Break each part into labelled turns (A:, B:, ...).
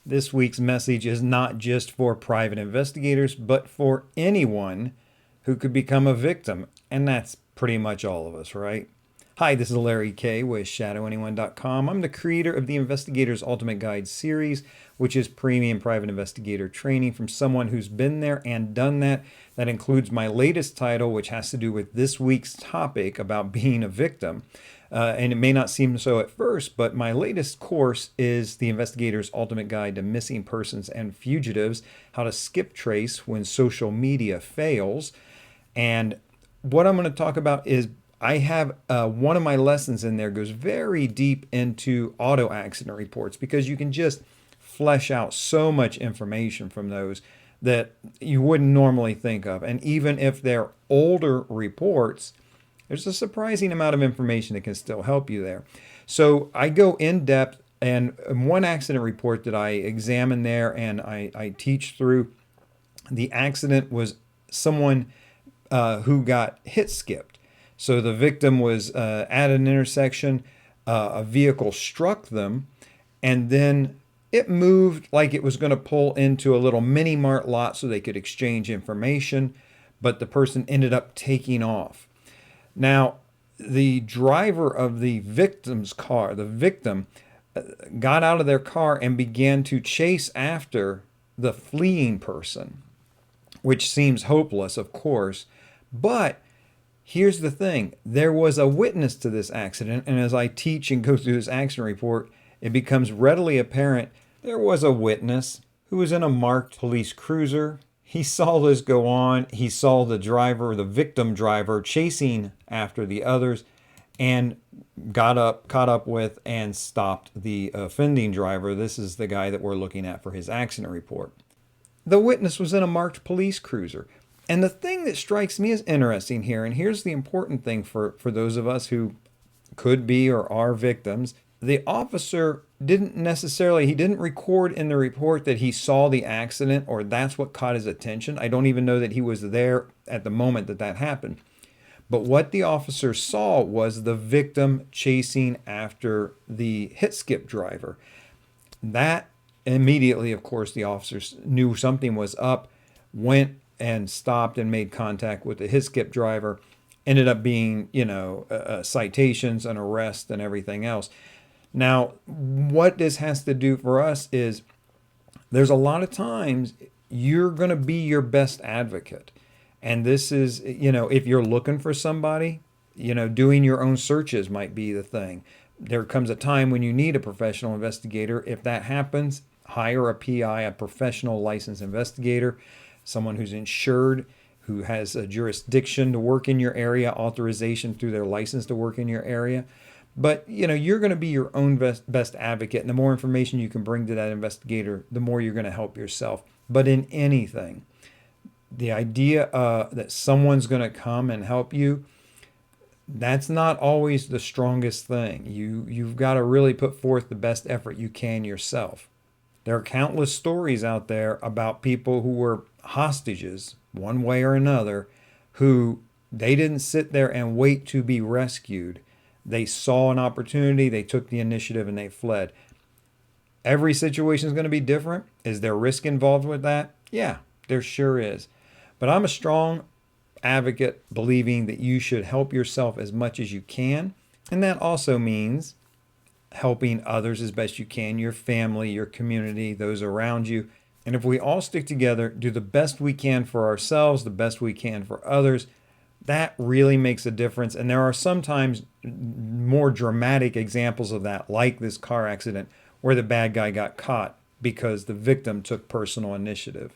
A: This week's message is not just for private investigators, but for anyone who could become a victim. And that's pretty much all of us, right? Hi, this is Larry K with ShadowAnyone.com. I'm the creator of the Investigator's Ultimate Guide series, which is premium private investigator training from someone who's been there and done that. That includes my latest title, which has to do with this week's topic about being a victim. And it may not seem so at first, but my latest course is the Investigator's Ultimate Guide to Missing Persons and Fugitives, how to skip trace when social media fails. And what I'm going to talk about is I have one of my lessons in there goes very deep into auto accident reports, because you can just flesh out so much information from those that you wouldn't normally think of. And even if they're older reports, there's a surprising amount of information that can still help you there. So I go in depth, and one accident report that I examine there and I teach through, the accident was someone who got hit skipped. So the victim was at an intersection, a vehicle struck them, and then it moved like it was going to pull into a little mini mart lot so they could exchange information, but the person ended up taking off. Now, the driver of the victim's car, the victim, got out of their car and began to chase after the fleeing person, which seems hopeless, of course. But here's the thing. There was a witness to this accident, and as I teach and go through this accident report, it becomes readily apparent there was a witness who was in a marked police cruiser. He saw this go on. He saw the driver, the victim driver, chasing after the others, and caught up with, and stopped the offending driver. This is the guy that we're looking at for his accident report. The witness was in a marked police cruiser. And the thing that strikes me as interesting here, and here's the important thing for those of us who could be or are victims, the officer he didn't record in the report that he saw the accident or that's what caught his attention. I don't even know that he was there at the moment that happened. But what the officer saw was the victim chasing after the hit skip driver. That immediately, of course, the officers knew something was up, went and stopped and made contact with the hit skip driver. Ended up being, citations, an arrest, and everything else. Now, what this has to do for us is there's a lot of times you're going to be your best advocate. And this is, if you're looking for somebody, doing your own searches might be the thing. There comes a time when you need a professional investigator. If that happens, hire a PI, a professional licensed investigator, someone who's insured, who has a jurisdiction to work in your area, authorization through their license to work in your area. But, you're going to be your own best advocate. And the more information you can bring to that investigator, the more you're going to help yourself. But in anything, the idea that someone's going to come and help you, that's not always the strongest thing. You've got to really put forth the best effort you can yourself. There are countless stories out there about people who were hostages, one way or another, who they didn't sit there and wait to be rescued. They saw an opportunity, they took the initiative, and they fled. Every situation is going to be different. Is there risk involved with that? Yeah, there sure is. But I'm a strong advocate believing that you should help yourself as much as you can. And that also means helping others as best you can, your family, your community, those around you. And if we all stick together, do the best we can for ourselves, the best we can for others, that really makes a difference. And there are sometimes more dramatic examples of that, like this car accident where the bad guy got caught because the victim took personal initiative.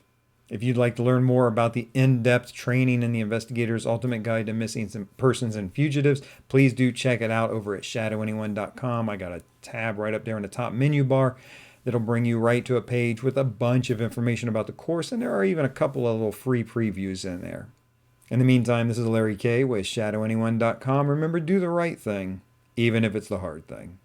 A: If you'd like to learn more about the in-depth training in the Investigator's Ultimate Guide to Missing Persons and Fugitives, please do check it out over at ShadowAnyone.com. I got a tab right up there in the top menu bar that'll bring you right to a page with a bunch of information about the course, and there are even a couple of little free previews in there. In the meantime, this is Larry K with ShadowAnyone.com. Remember, do the right thing, even if it's the hard thing.